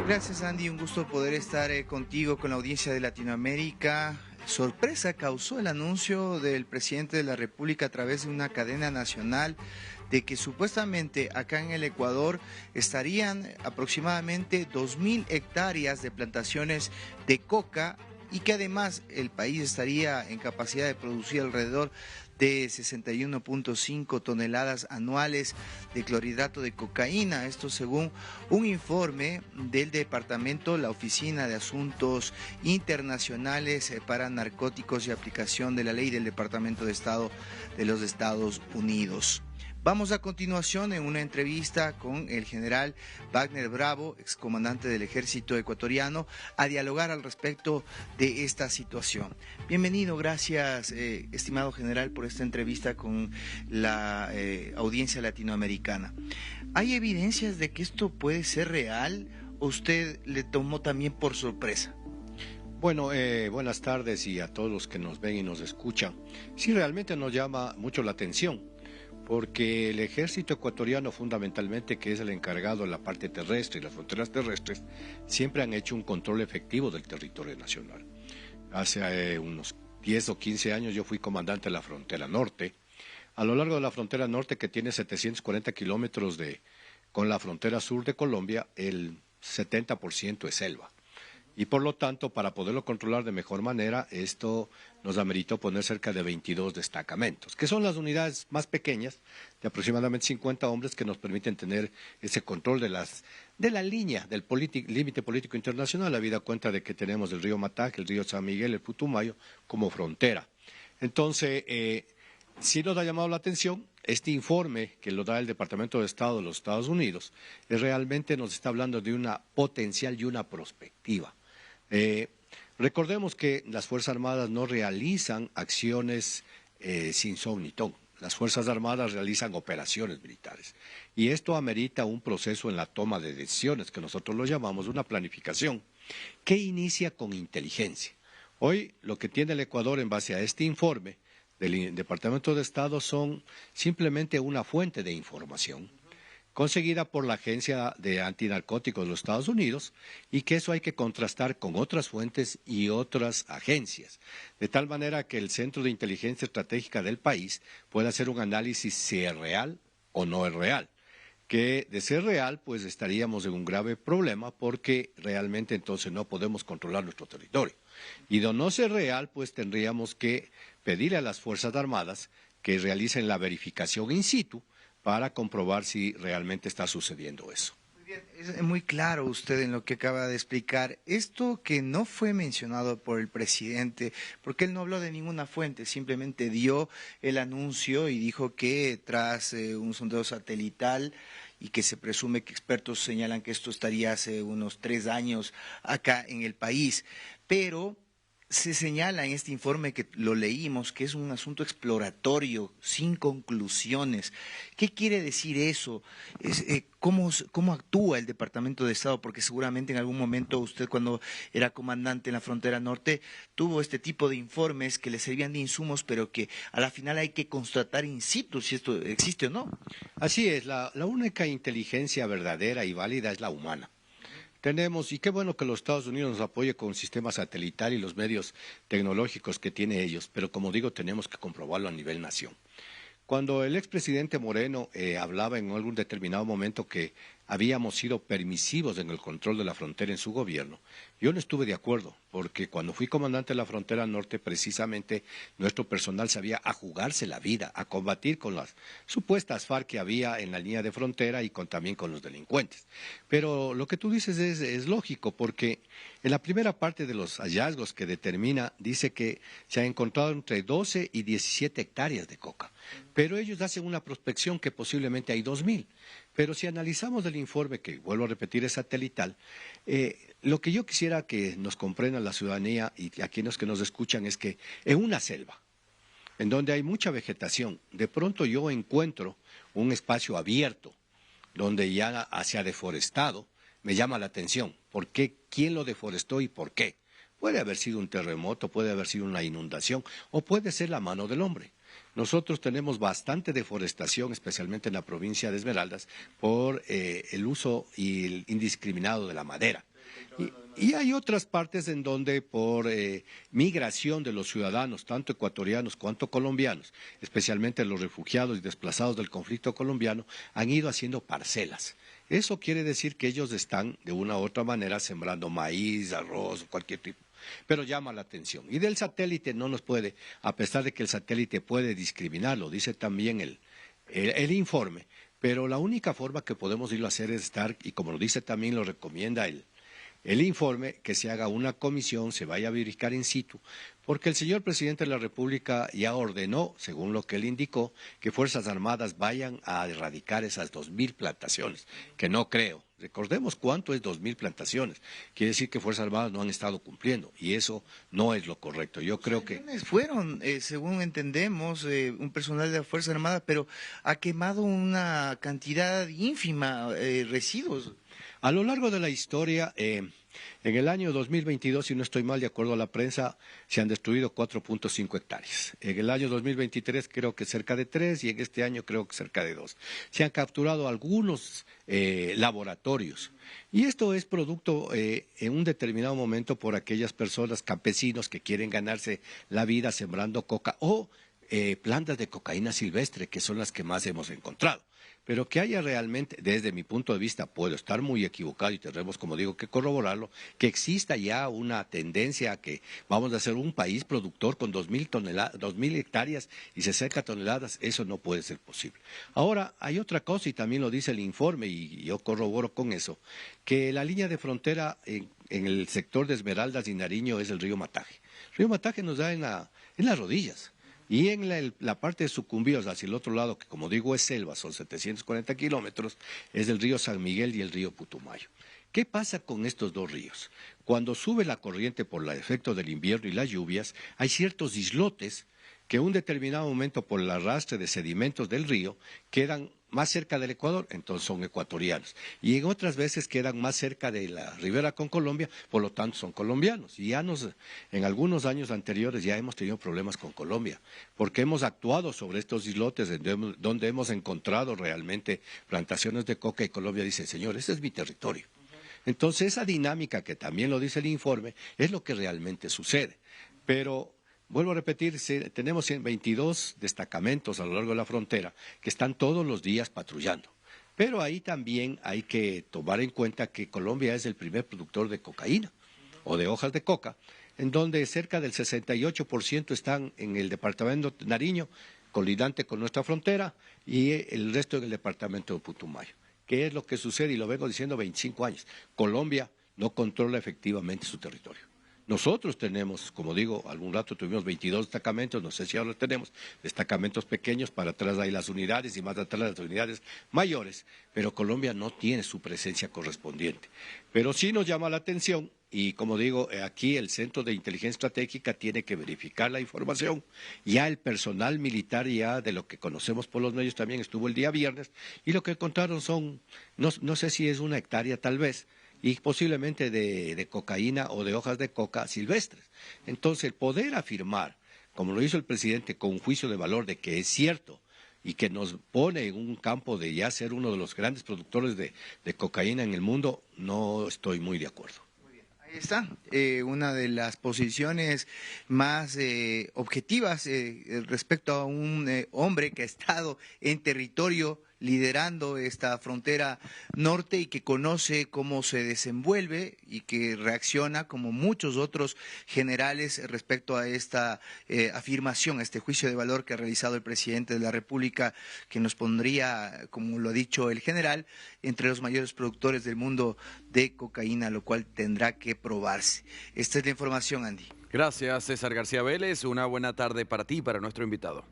Gracias, Andy. Un gusto poder estar contigo, con la audiencia de Latinoamérica. Sorpresa causó el anuncio del presidente de la República a través de una cadena nacional de que supuestamente acá en el Ecuador estarían aproximadamente 2.000 hectáreas de plantaciones de coca y que además el país estaría en capacidad de producir alrededor de 61.5 toneladas anuales de clorhidrato de cocaína. Esto según un informe del departamento, la Oficina de Asuntos Internacionales para Narcóticos y Aplicación de la Ley del Departamento de Estado de los Estados Unidos. Vamos a continuación en una entrevista con el general Wagner Bravo, excomandante del ejército ecuatoriano, a dialogar al respecto de esta situación. Bienvenido, gracias, estimado general, por esta entrevista con la audiencia latinoamericana. ¿Hay evidencias de que esto puede ser real o usted le tomó también por sorpresa? Bueno, buenas tardes y a todos los que nos ven y nos escuchan. Sí, realmente nos llama mucho la atención, porque el ejército ecuatoriano fundamentalmente, que es el encargado de la parte terrestre y las fronteras terrestres, siempre han hecho un control efectivo del territorio nacional. Hace unos 10 o 15 años yo fui comandante de la frontera norte. A lo largo de la frontera norte, que tiene 740 kilómetros con la frontera sur de Colombia, el 70% es selva. Y por lo tanto, para poderlo controlar de mejor manera, esto nos ameritó poner cerca de 22 destacamentos, que son las unidades más pequeñas, de aproximadamente 50 hombres, que nos permiten tener ese control de la línea del límite político internacional, habida cuenta de que tenemos el río Matac, el río San Miguel, el Putumayo, como frontera. Entonces, sí nos ha llamado la atención este informe que lo da el Departamento de Estado de los Estados Unidos, realmente nos está hablando de una potencial y una prospectiva. Recordemos que las Fuerzas Armadas no realizan acciones sin son ni ton. Las Fuerzas Armadas realizan operaciones militares y esto amerita un proceso en la toma de decisiones, que nosotros lo llamamos una planificación, que inicia con inteligencia. Hoy lo que tiene el Ecuador en base a este informe del Departamento de Estado son simplemente una fuente de información conseguida por la Agencia de Antinarcóticos de los Estados Unidos, y que eso hay que contrastar con otras fuentes y otras agencias, de tal manera que el Centro de Inteligencia Estratégica del país pueda hacer un análisis si es real o no es real. Que de ser real, pues estaríamos en un grave problema, porque realmente entonces no podemos controlar nuestro territorio. Y de no ser real, pues tendríamos que pedirle a las Fuerzas Armadas que realicen la verificación in situ, para comprobar si realmente está sucediendo eso. Muy bien, es muy claro usted en lo que acaba de explicar. Esto que no fue mencionado por el presidente, porque él no habló de ninguna fuente, simplemente dio el anuncio y dijo que tras un sondeo satelital, y que se presume que expertos señalan que esto estaría hace unos 3 años acá en el país, pero se señala en este informe, que lo leímos, que es un asunto exploratorio, sin conclusiones. ¿Qué quiere decir eso? ¿Cómo actúa el Departamento de Estado? Porque seguramente en algún momento usted, cuando era comandante en la frontera norte, tuvo este tipo de informes que le servían de insumos, pero que a la final hay que constatar in situ si esto existe o no. Así es, la única inteligencia verdadera y válida es la humana. Tenemos, y qué bueno que los Estados Unidos nos apoye con el sistema satelital y los medios tecnológicos que tiene ellos, pero como digo, tenemos que comprobarlo a nivel nación. Cuando el expresidente Moreno hablaba en algún determinado momento que habíamos sido permisivos en el control de la frontera en su gobierno, yo no estuve de acuerdo, porque cuando fui comandante de la frontera norte, precisamente nuestro personal sabía a jugarse la vida, a combatir con las supuestas FARC que había en la línea de frontera y también con los delincuentes. Pero lo que tú dices es lógico, porque en la primera parte de los hallazgos que determina, dice que se ha encontrado entre 12 y 17 hectáreas de coca, pero ellos hacen una prospección que posiblemente hay 2.000. Pero si analizamos el informe, que vuelvo a repetir es satelital, lo que yo quisiera que nos comprenda la ciudadanía y a quienes que nos escuchan es que en una selva, en donde hay mucha vegetación, de pronto yo encuentro un espacio abierto, donde ya se ha deforestado, me llama la atención. ¿Por qué? ¿Quién lo deforestó y por qué? Puede haber sido un terremoto, puede haber sido una inundación o puede ser la mano del hombre. Nosotros tenemos bastante deforestación, especialmente en la provincia de Esmeraldas, por el uso indiscriminado de la madera. Y hay otras partes en donde por migración de los ciudadanos, tanto ecuatorianos cuanto colombianos, especialmente los refugiados y desplazados del conflicto colombiano, han ido haciendo parcelas. Eso quiere decir que ellos están de una u otra manera sembrando maíz, arroz o cualquier tipo. Pero llama la atención. Y del satélite no nos puede, a pesar de que el satélite puede discriminar, lo dice también el informe, pero la única forma que podemos irlo a hacer es estar, y como lo dice también, lo recomienda el informe, que se haga una comisión, se vaya a verificar in situ, porque el señor presidente de la República ya ordenó, según lo que él indicó, que Fuerzas Armadas vayan a erradicar esas 2.000 plantaciones, que no creo. Recordemos cuánto es 2.000 plantaciones. Quiere decir que Fuerzas Armadas no han estado cumpliendo, y eso no es lo correcto. Yo creo que fueron, según entendemos, un personal de la Fuerza Armada, pero ha quemado una cantidad ínfima residuos. a lo largo de la historia, en el año 2022, si no estoy mal, de acuerdo a la prensa, se han destruido 4.5 hectáreas. En el año 2023 creo que cerca de 3 y en este año creo que cerca de 2. Se han capturado algunos laboratorios. Y esto es producto en un determinado momento por aquellas personas, campesinos, que quieren ganarse la vida sembrando coca o plantas de cocaína silvestre, que son las que más hemos encontrado. Pero que haya realmente, desde mi punto de vista, puedo estar muy equivocado y tendremos, como digo, que corroborarlo, que exista ya una tendencia a que vamos a ser un país productor con 2.000 hectáreas y 60 toneladas, eso no puede ser posible. Ahora, hay otra cosa, y también lo dice el informe, y yo corroboro con eso, que la línea de frontera en el sector de Esmeraldas y Nariño es el río Mataje. El río Mataje nos da en las rodillas. Y en la parte de Sucumbíos, hacia el otro lado, que como digo es selva, son 740 kilómetros, es el río San Miguel y el río Putumayo. ¿Qué pasa con estos dos ríos? Cuando sube la corriente por el efecto del invierno y las lluvias, hay ciertos islotes que en un determinado momento por el arrastre de sedimentos del río quedan más cerca del Ecuador, entonces son ecuatorianos. Y en otras veces quedan más cerca de la ribera con Colombia, por lo tanto son colombianos. Y en algunos años anteriores ya hemos tenido problemas con Colombia, porque hemos actuado sobre estos islotes donde hemos encontrado realmente plantaciones de coca y Colombia dice, señor, este es mi territorio. Entonces esa dinámica que también lo dice el informe es lo que realmente sucede. Pero vuelvo a repetir, tenemos 22 destacamentos a lo largo de la frontera que están todos los días patrullando. Pero ahí también hay que tomar en cuenta que Colombia es el primer productor de cocaína o de hojas de coca, en donde cerca del 68% están en el departamento de Nariño, colindante con nuestra frontera, y el resto en el departamento de Putumayo. ¿Qué es lo que sucede? Y lo vengo diciendo 25 años. Colombia no controla efectivamente su territorio. Nosotros tenemos, como digo, algún rato tuvimos 22 destacamentos, no sé si ahora tenemos destacamentos pequeños, para atrás hay las unidades y más atrás las unidades mayores, pero Colombia no tiene su presencia correspondiente. Pero sí nos llama la atención y, como digo, aquí el Centro de Inteligencia Estratégica tiene que verificar la información. Ya el personal militar, ya de lo que conocemos por los medios, también estuvo el día viernes y lo que encontraron son, no sé si es 1 hectárea tal vez, y posiblemente de cocaína o de hojas de coca silvestres. Entonces, el poder afirmar, como lo hizo el presidente, con un juicio de valor de que es cierto y que nos pone en un campo de ya ser uno de los grandes productores de cocaína en el mundo, no estoy muy de acuerdo. Ahí está, una de las posiciones más objetivas respecto a un hombre que ha estado en territorio liderando esta frontera norte y que conoce cómo se desenvuelve y que reacciona como muchos otros generales respecto a esta afirmación, a este juicio de valor que ha realizado el presidente de la República, que nos pondría, como lo ha dicho el general, entre los mayores productores del mundo de cocaína, lo cual tendrá que probarse. Esta es la información, Andy. Gracias, César García Vélez. Una buena tarde para ti y para nuestro invitado.